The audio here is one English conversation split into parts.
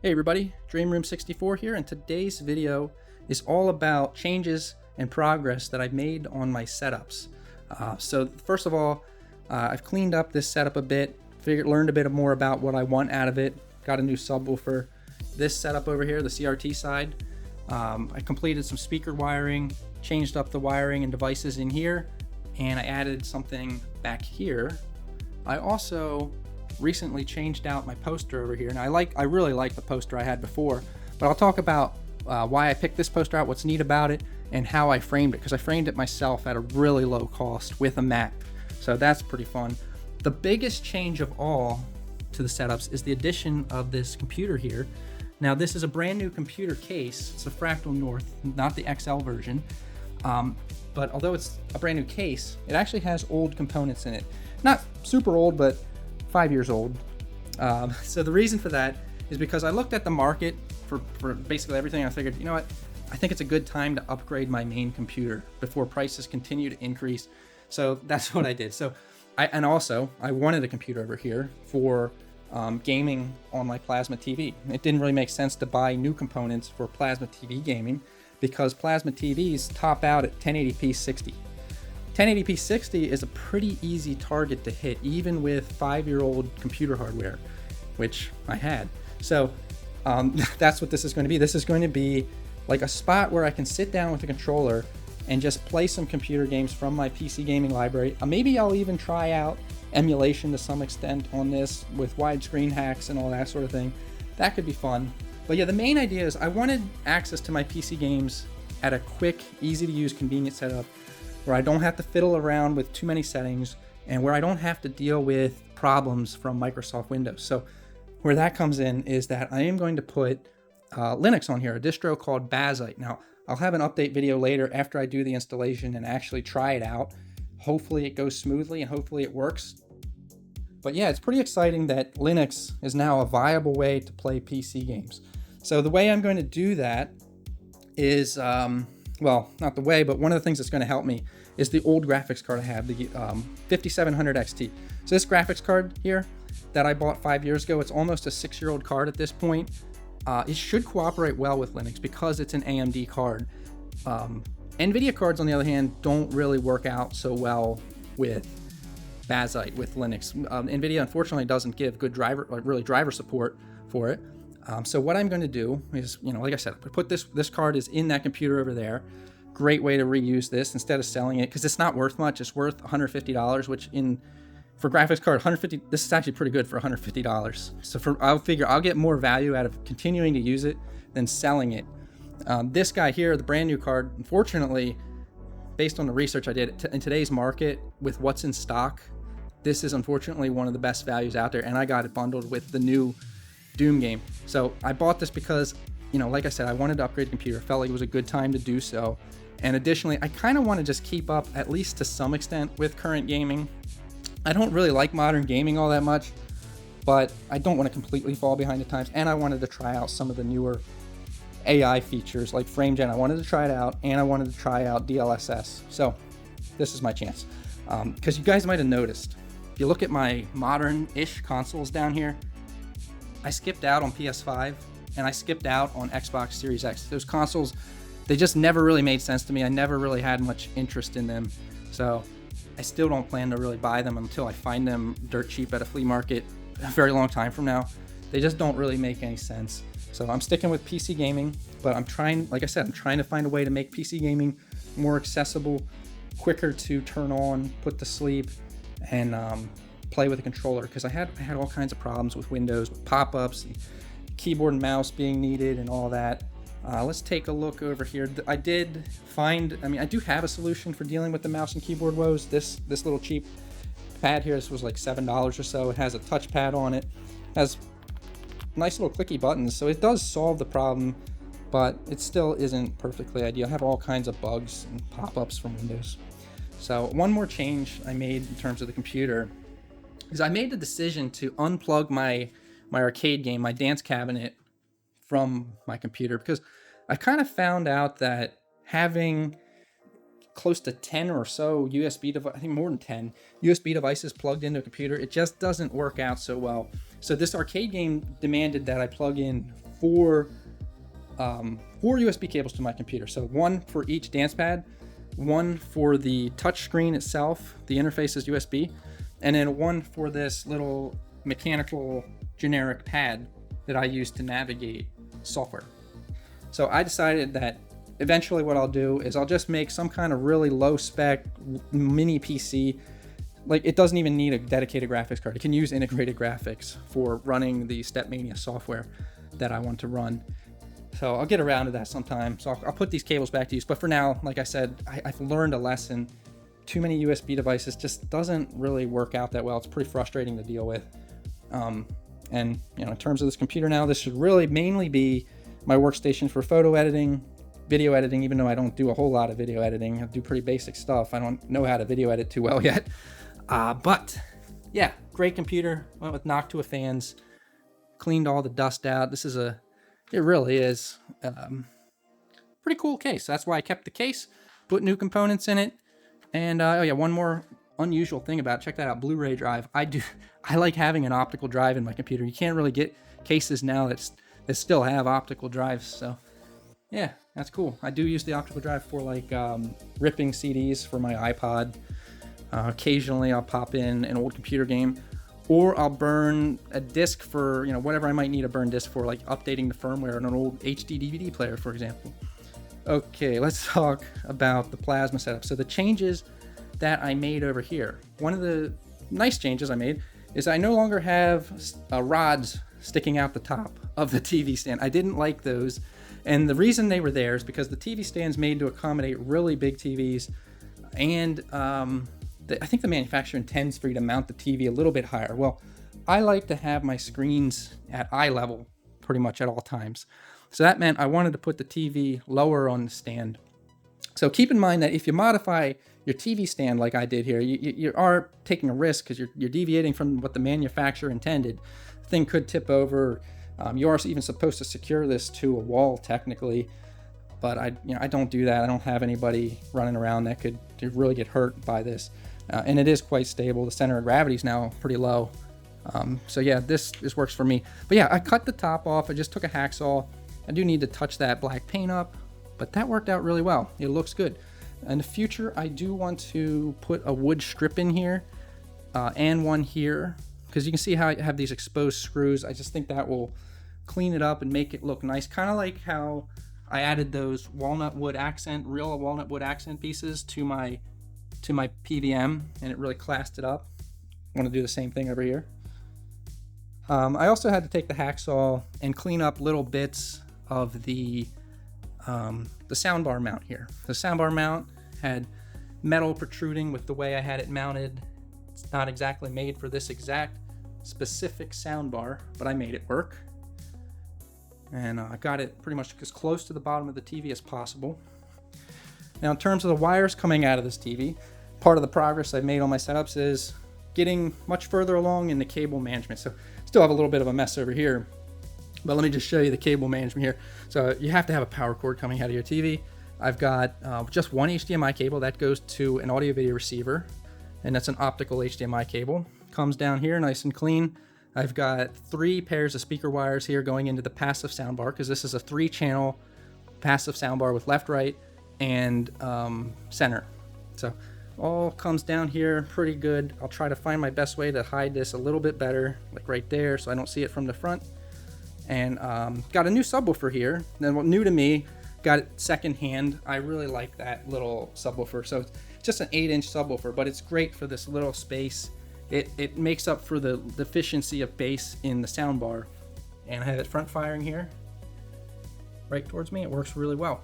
Hey everybody, DreamRoom64 here, and today's video is all about changes and progress that I've made on my setups. So first of all, I've cleaned up this setup a bit, learned a bit more about what I want out of it, got a new subwoofer. This setup over here, the CRT side, I completed some speaker wiring, changed up the wiring and devices in here, and I added something back here. I also recently changed out my poster over here, and I really like the poster I had before, but I'll talk about why I picked this poster out, what's neat about it, and how I framed it, because I framed it myself at a really low cost with a mat, so that's pretty fun. The biggest change of all to the setups is the addition of this computer here. Now this is a brand new computer case. It's a Fractal North, not the XL version, but although it's a brand new case, it actually has old components in it. Not super old, but 5 years old. So the reason for that is because I looked at the market for basically everything. I figured, you know what, I think it's a good time to upgrade my main computer before prices continue to increase. So that's what I did. So I wanted a computer over here for gaming on my plasma TV. It didn't really make sense to buy new components for plasma TV gaming because plasma TVs top out at 1080p 60. 1080p 60 is a pretty easy target to hit, even with 5-year-old computer hardware, which I had. So that's what this is going to be. This is going to be like a spot where I can sit down with a controller and just play some computer games from my PC gaming library. Maybe I'll even try out emulation to some extent on this with widescreen hacks and all that sort of thing. That could be fun. But yeah, the main idea is I wanted access to my PC games at a quick, easy to use, convenient setup, where I don't have to fiddle around with too many settings and where I don't have to deal with problems from Microsoft Windows. So where that comes in is that I am going to put Linux on here, a distro called Bazzite. Now, I'll have an update video later after I do the installation and actually try it out. Hopefully it goes smoothly and hopefully it works. But yeah, it's pretty exciting that Linux is now a viable way to play PC games. So the way I'm going to do that is, well, not the way, but one of the things that's going to help me is the old graphics card I have, the 5700 XT. So this graphics card here that I bought 5 years ago, it's almost a 6-year-old card at this point. It should cooperate well with Linux because it's an AMD card. NVIDIA cards, on the other hand, don't really work out so well with Bazzite, with Linux. NVIDIA, unfortunately, doesn't give good driver support for it. So what I'm going to do is, like I said, I put this card is in that computer over there. Great way to reuse this instead of selling it, because it's not worth much. It's worth $150, which for graphics card, this is actually pretty good for $150. So I'll get more value out of continuing to use it than selling it. This guy here, the brand new card, unfortunately, based on the research I did in today's market with what's in stock, this is unfortunately one of the best values out there, and I got it bundled with the new Doom game. So I bought this because, like I said, I wanted to upgrade the computer. Felt like it was a good time to do so. And additionally, I kind of want to just keep up, at least to some extent, with current gaming. I don't really like modern gaming all that much, but I don't want to completely fall behind the times. And I wanted to try out some of the newer AI features like FrameGen. I wanted to try it out, and I wanted to try out DLSS. So this is my chance. Because you guys might have noticed, if you look at my modern-ish consoles down here, I skipped out on PS5 and I skipped out on Xbox Series X. Those consoles, they just never really made sense to me. I never really had much interest in them. So I still don't plan to really buy them until I find them dirt cheap at a flea market a very long time from now. They just don't really make any sense. So I'm sticking with PC gaming, but I'm trying to find a way to make PC gaming more accessible, quicker to turn on, put to sleep, and play with a controller, because I had all kinds of problems with Windows, with pop-ups, and keyboard and mouse being needed and all that. Let's take a look over here. I do have a solution for dealing with the mouse and keyboard woes. This little cheap pad here, this was like $7 or so. It has a touchpad on it, has nice little clicky buttons, so it does solve the problem, but it still isn't perfectly ideal. I have all kinds of bugs and pop-ups from Windows. So one more change I made in terms of the computer is I made the decision to unplug my arcade game, my dance cabinet, from my computer, because I kind of found out that having close to 10 or so USB devices, I think more than 10 USB devices plugged into a computer, it just doesn't work out so well. So this arcade game demanded that I plug in four USB cables to my computer. So one for each dance pad, one for the touch screen itself, the interface is USB, and then one for this little mechanical generic pad that I use to navigate software. So I decided that eventually what I'll do is I'll just make some kind of really low spec mini PC. Like, it doesn't even need a dedicated graphics card. It can use integrated graphics for running the StepMania software that I want to run. So I'll get around to that sometime. So I'll put these cables back to use. But for now, like I said, I've learned a lesson. Too many USB devices just doesn't really work out that well. It's pretty frustrating to deal with. And in terms of this computer now, this should really mainly be my workstation for photo editing, video editing, even though I don't do a whole lot of video editing. I do pretty basic stuff. I don't know how to video edit too well yet. But yeah, great computer. Went with Noctua fans, cleaned all the dust out. It really is pretty cool case. That's why I kept the case, put new components in it. And oh yeah, one more unusual thing about it. Check that out, Blu-ray drive. I like having an optical drive in my computer. You can't really get cases now that still have optical drives. So yeah, that's cool. I do use the optical drive for like ripping CDs for my iPod. Occasionally I'll pop in an old computer game, or I'll burn a disc for, whatever I might need a burn disc for, like updating the firmware on an old HD DVD player, for example. Okay, let's talk about the plasma setup. So the changes that I made over here. One of the nice changes I made is I no longer have rods sticking out the top of the TV stand. I didn't like those. And the reason they were there is because the TV stand's made to accommodate really big TVs, and I think the manufacturer intends for you to mount the TV a little bit higher. Well, I like to have my screens at eye level pretty much at all times. So that meant I wanted to put the TV lower on the stand. So keep in mind that if you modify your TV stand like I did here, you are taking a risk because you're deviating from what the manufacturer intended. The thing could tip over. You are even supposed to secure this to a wall technically, but I don't do that. I don't have anybody running around that could really get hurt by this. And it is quite stable. The center of gravity is now pretty low. So yeah, this works for me. But yeah, I cut the top off. I just took a hacksaw. I do need to touch that black paint up, but that worked out really well. It looks good. In the future, I do want to put a wood strip in here and one here, because you can see how I have these exposed screws. I just think that will clean it up and make it look nice. Kind of like how I added those real walnut wood accent pieces to my PVM, and it really classed it up. I want to do the same thing over here. I also had to take the hacksaw and clean up little bits of the soundbar mount here. The soundbar mount had metal protruding with the way I had it mounted. It's not exactly made for this exact specific soundbar, but I made it work. And I got it pretty much as close to the bottom of the TV as possible. Now, in terms of the wires coming out of this TV, part of the progress I've made on my setups is getting much further along in the cable management. So still have a little bit of a mess over here, but let me just show you the cable management here. So you have to have a power cord coming out of your TV. I've got just one HDMI cable that goes to an audio video receiver, and that's an optical HDMI cable. Comes down here nice and clean. I've got 3 pairs of speaker wires here going into the passive soundbar, because this is a 3-channel passive soundbar with left, right, and center. So all comes down here pretty good. I'll try to find my best way to hide this a little bit better, like right there, so I don't see it from the front. And got a new subwoofer here. Then what new to me, got it secondhand. I really like that little subwoofer. So it's just an 8-inch subwoofer, but it's great for this little space. It makes up for the deficiency of bass in the soundbar. And I have it front firing here, right towards me. It works really well.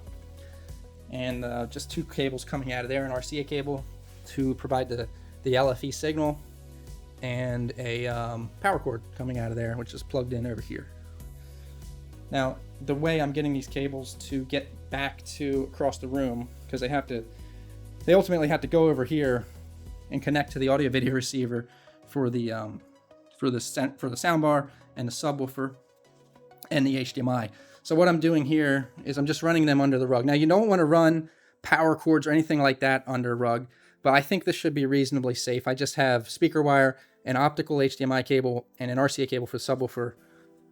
And just 2 cables coming out of there, an RCA cable to provide the LFE signal, and a power cord coming out of there, which is plugged in over here. Now, the way I'm getting these cables to get back to across the room, because they ultimately have to go over here and connect to the audio video receiver for the soundbar and the subwoofer and the HDMI. So what I'm doing here is I'm just running them under the rug. Now, you don't want to run power cords or anything like that under a rug, but I think this should be reasonably safe. I just have speaker wire, an optical HDMI cable, and an RCA cable for the subwoofer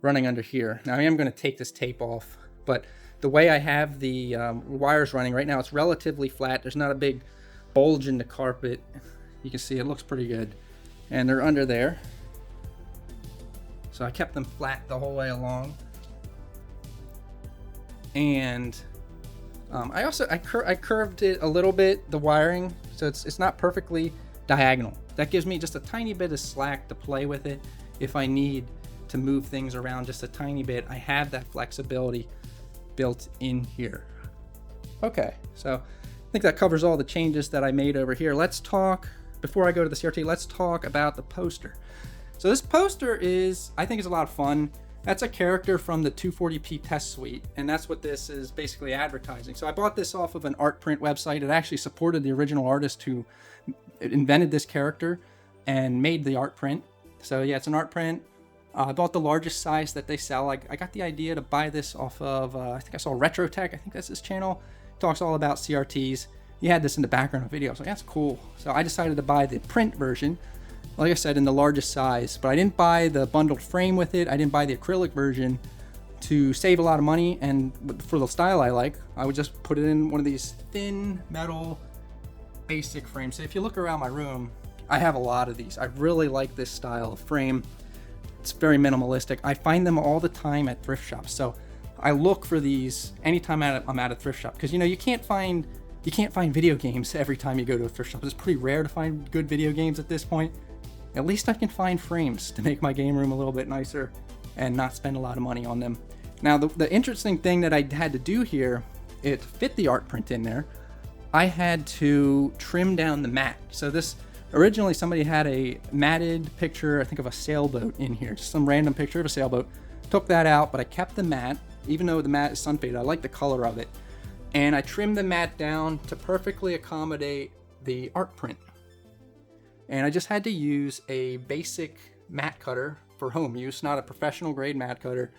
running under here. Now I am going to take this tape off, but the way I have the wires running right now, it's relatively flat. There's not a big bulge in the carpet. You can see it looks pretty good. And they're under there. So I kept them flat the whole way along. And I curved it a little bit, the wiring, so it's not perfectly diagonal. That gives me just a tiny bit of slack to play with it if I need to move things around just a tiny bit. I have that flexibility built in here. Okay, so I think that covers all the changes that I made over here. Let's talk, before I go to the CRT, let's talk about the poster. So this poster I think is a lot of fun. That's a character from the 240p test suite, and that's what this is basically advertising. So I bought this off of an art print website. It actually supported the original artist who invented this character and made the art print. So yeah, it's an art print. I bought the largest size that they sell. I got the idea to buy this off of, I think I saw Retrotech, I think that's his channel. Talks all about CRTs. He had this in the background of the video, so that's cool. So I decided to buy the print version, like I said, in the largest size, but I didn't buy the bundled frame with it. I didn't buy the acrylic version to save a lot of money, and for the style I like, I would just put it in one of these thin metal basic frames. So if you look around my room, I have a lot of these. I really like this style of frame. It's very minimalistic. I find them all the time at thrift shops. So I look for these anytime I'm at a thrift shop, because you can't find video games every time you go to a thrift shop. It's pretty rare to find good video games at this point. At least I can find frames to make my game room a little bit nicer and not spend a lot of money on them. Now, the interesting thing that I had to do here, it fit the art print in there. I had to trim down the mat. So this, originally somebody had a matted picture, I think of a sailboat in here, just some random picture of a sailboat. Took that out, but I kept the mat, even though the mat is sun faded. I like the color of it. And I trimmed the mat down to perfectly accommodate the art print. And I just had to use a basic mat cutter for home use, not a professional grade mat cutter.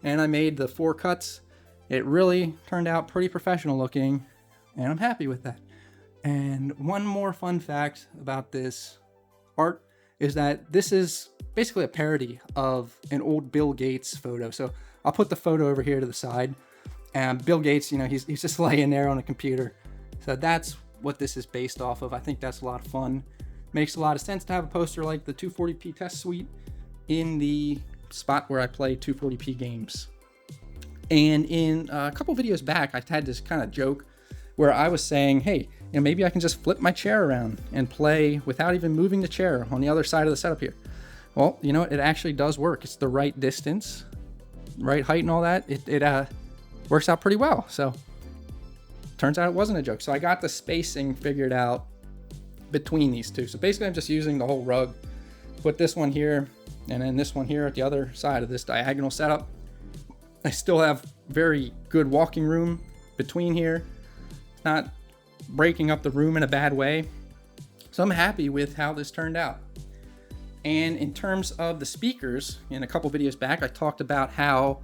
And I made the 4 cuts. It really turned out pretty professional looking, and I'm happy with that. And one more fun fact about this art is that this is basically a parody of an old Bill Gates photo. So I'll put the photo over here to the side. And Bill Gates, he's just laying there on a computer. So that's what this is based off of. I think that's a lot of fun. Makes a lot of sense to have a poster like the 240p test suite in the spot where I play 240p games. And in a couple videos back, I had this kind of joke where I was saying, hey, maybe I can just flip my chair around and play without even moving the chair on the other side of the setup here. Well, it actually does work. It's the right distance, right height and all that. It works out pretty well. So turns out it wasn't a joke. So I got the spacing figured out between these two. So basically I'm just using the whole rug. Put this one here and then this one here at the other side of this diagonal setup. I still have very good walking room between here. Not breaking up the room in a bad way. So I'm happy with how this turned out. And in terms of the speakers, in a couple videos back, I talked about how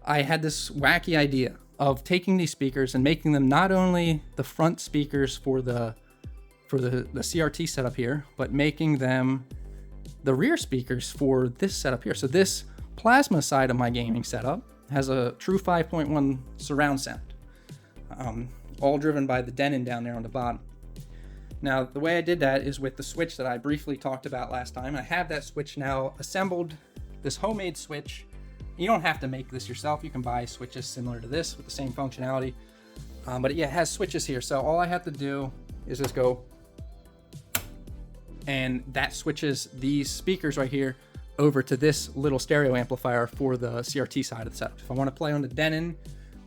I had this wacky idea of taking these speakers and making them not only the front speakers for the CRT setup here, but making them the rear speakers for this setup here. So this plasma side of my gaming setup has a true 5.1 surround sound, all driven by the Denon down there on the bottom. Now, the way I did that is with the switch that I briefly talked about last time. I have that switch now assembled, this homemade switch. You don't have to make this yourself. You can buy switches similar to this with the same functionality. But yeah, it has switches here. So all I have to do is just go, and that switches these speakers right here over to this little stereo amplifier for the CRT side of the setup. If I want to play on the Denon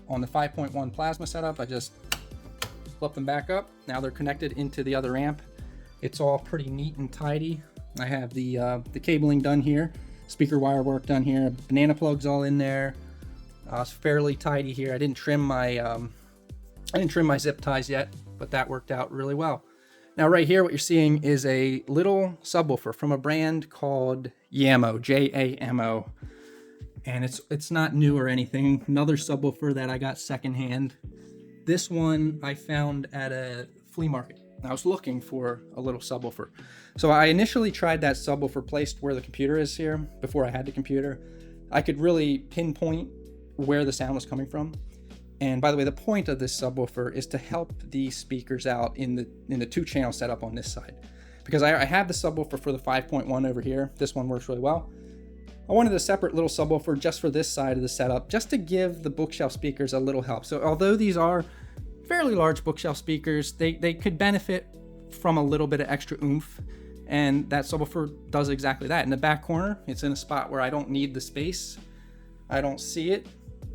on the 5.1 plasma setup, I just flip them back up. Now they're connected into the other amp. It's all pretty neat and tidy. I have the cabling done here, speaker wire work done here, banana plugs all in there. It's fairly tidy here. I didn't trim my zip ties yet, but that worked out really well. Now right here, what you're seeing is a little subwoofer from a brand called Jamo, J-A-M-O. And it's not new or anything. Another subwoofer that I got secondhand. This one I found at a flea market. I was looking for a little subwoofer. So I initially tried that subwoofer placed where the computer is here before I had the computer. I could really pinpoint where the sound was coming from. And by the way, the point of this subwoofer is to help the speakers out in the 2-channel setup on this side. Because I have the subwoofer for the 5.1 over here. This one works really well. I wanted a separate little subwoofer just for this side of the setup, just to give the bookshelf speakers a little help. So although these are fairly large bookshelf speakers, they could benefit from a little bit of extra oomph. And that subwoofer does exactly that. In the back corner, it's in a spot where I don't need the space. I don't see it,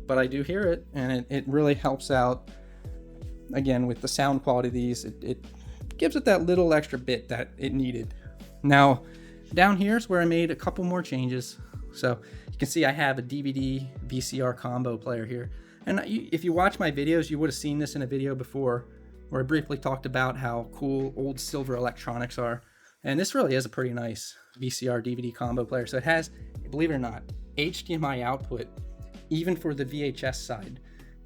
but I do hear it, and it really helps out, again, with the sound quality of these. It gives it that little extra bit that it needed. Now, down here is where I made a couple more changes. So you can see I have a DVD VCR combo player here. And if you watch my videos, you would have seen this in a video before where I briefly talked about how cool old silver electronics are. And this really is a pretty nice VCR DVD combo player. So it has, believe it or not, HDMI output, even for the VHS side.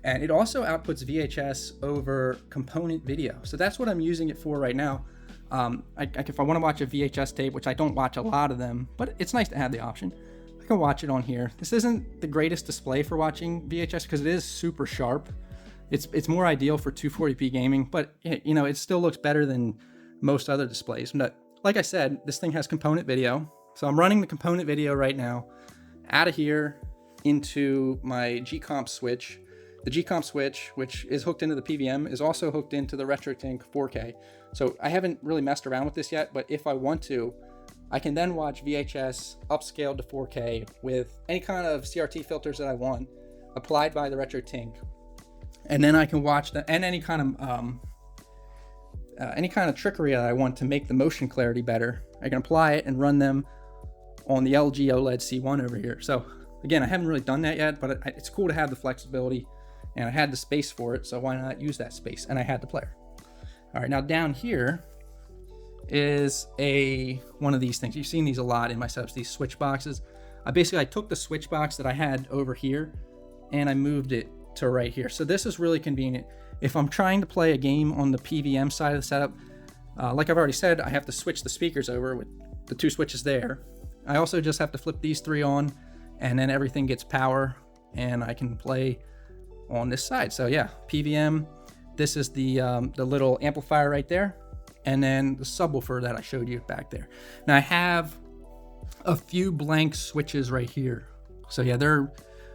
And it also outputs VHS over component video. So that's what I'm using it for right now. If I want to watch a VHS tape, which I don't watch a lot of them, but it's nice to have the option, I can watch it on here. This isn't the greatest display for watching VHS because it is super sharp. It's more ideal for 240p gaming, but you know, it still looks better than most other displays. But like I said, this thing has component video. So I'm running the component video right now out of here into my G-Comp switch. The G-Comp switch, which is hooked into the PVM, is also hooked into the RetroTink 4K. So I haven't really messed around with this yet, but if I want to, I can then watch VHS upscaled to 4K with any kind of CRT filters that I want, applied by the RetroTink. And then I can watch that, and any kind of trickery that I want to make the motion clarity better. I can apply it and run them on the LG OLED C1 over here. So again, I haven't really done that yet, but it's cool to have the flexibility, and I had the space for it, so why not use that space? And I had the player. All right, now down here is one of these things. You've seen these a lot in my setups, these switch boxes. I took the switch box that I had over here and I moved it to right here. So this is really convenient. If I'm trying to play a game on the PVM side of the setup, like I've already said, I have to switch the speakers over with the 2 switches there. I also just have to flip these 3 on, and then everything gets power, and I can play on this side. So yeah, PVM, this is the little amplifier right there, and then the subwoofer that I showed you back there. Now I have a few blank switches right here. So yeah, they're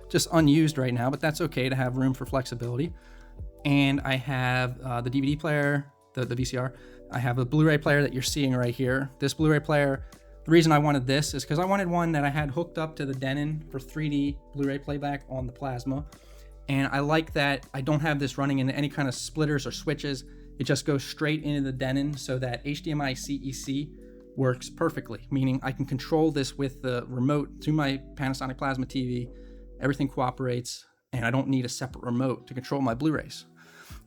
just unused right now, but that's okay to have room for flexibility. And I have the DVD player, the VCR. I have a Blu-ray player that you're seeing right here. This Blu-ray player, the reason I wanted this is because I wanted one that I had hooked up to the Denon for 3D Blu-ray playback on the plasma. And I like that I don't have this running into any kind of splitters or switches. It just goes straight into the Denon, so that HDMI-CEC works perfectly, meaning I can control this with the remote through my Panasonic plasma TV. Everything cooperates, and I don't need a separate remote to control my Blu-rays.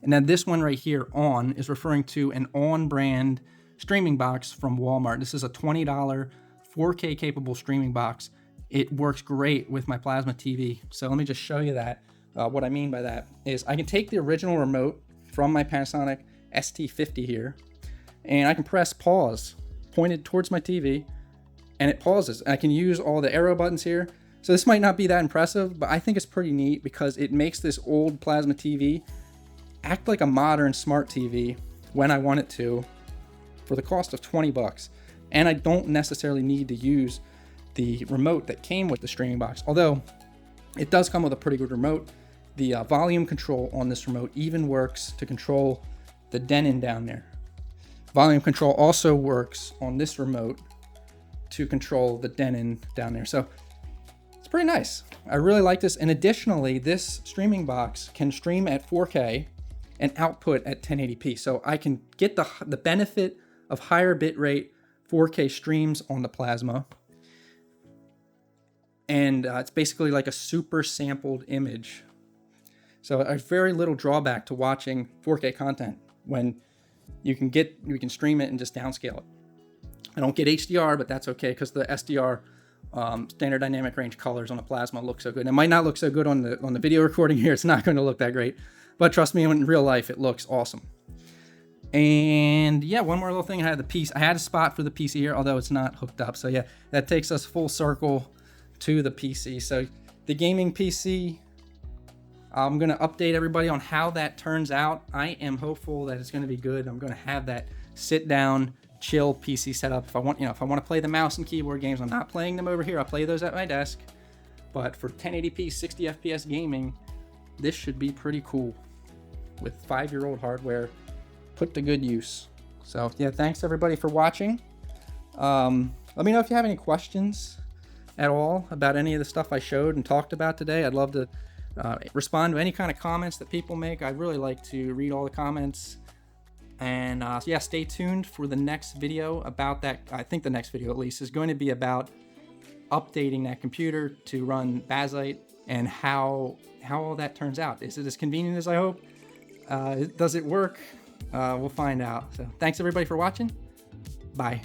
And then this one right here, On, is referring to an On brand streaming box from Walmart. This is a $20 4K capable streaming box. It works great with my plasma TV. So let me just show you that. What I mean by that is I can take the original remote from my Panasonic ST50 here, and I can press pause pointed towards my TV, and it pauses. I can use all the arrow buttons here. So this might not be that impressive, but I think it's pretty neat because it makes this old plasma TV act like a modern smart TV when I want it to, for the cost of 20 bucks. And I don't necessarily need to use the remote that came with the streaming box, although it does come with a pretty good remote. The volume control on this remote even works to control the Denon down there. Volume control also works on this remote to control the Denon down there. So it's pretty nice. I really like this. And additionally, this streaming box can stream at 4K and output at 1080p. So I can get the benefit of higher bitrate 4K streams on the plasma. And it's basically like a super sampled image. So there's very little drawback to watching 4K content when you can stream it and just downscale it. I don't get HDR, but that's okay because the SDR standard dynamic range colors on the plasma look so good. And it might not look so good on the video recording here. It's not going to look that great, but trust me, in real life, it looks awesome. And yeah, one more little thing. I had a spot for the PC here, although it's not hooked up. So yeah, that takes us full circle to the PC. So the gaming PC, I'm going to update everybody on how that turns out. I am hopeful that it's going to be good. I'm going to have that sit down, chill PC setup. If I want, if I want to play the mouse and keyboard games, I'm not playing them over here. I'll play those at my desk. But for 1080p, 60 FPS gaming, this should be pretty cool with 5-year-old hardware put to good use. So yeah, thanks everybody for watching. Let me know if you have any questions at all about any of the stuff I showed and talked about today. I'd love to respond to any kind of comments that people make. I'd really like to read all the comments. And yeah, stay tuned for the next video about that. I think the next video at least is going to be about updating that computer to run Bazzite and how all that turns out. Is it as convenient as I hope? Does it work? We'll find out. So thanks everybody for watching. Bye.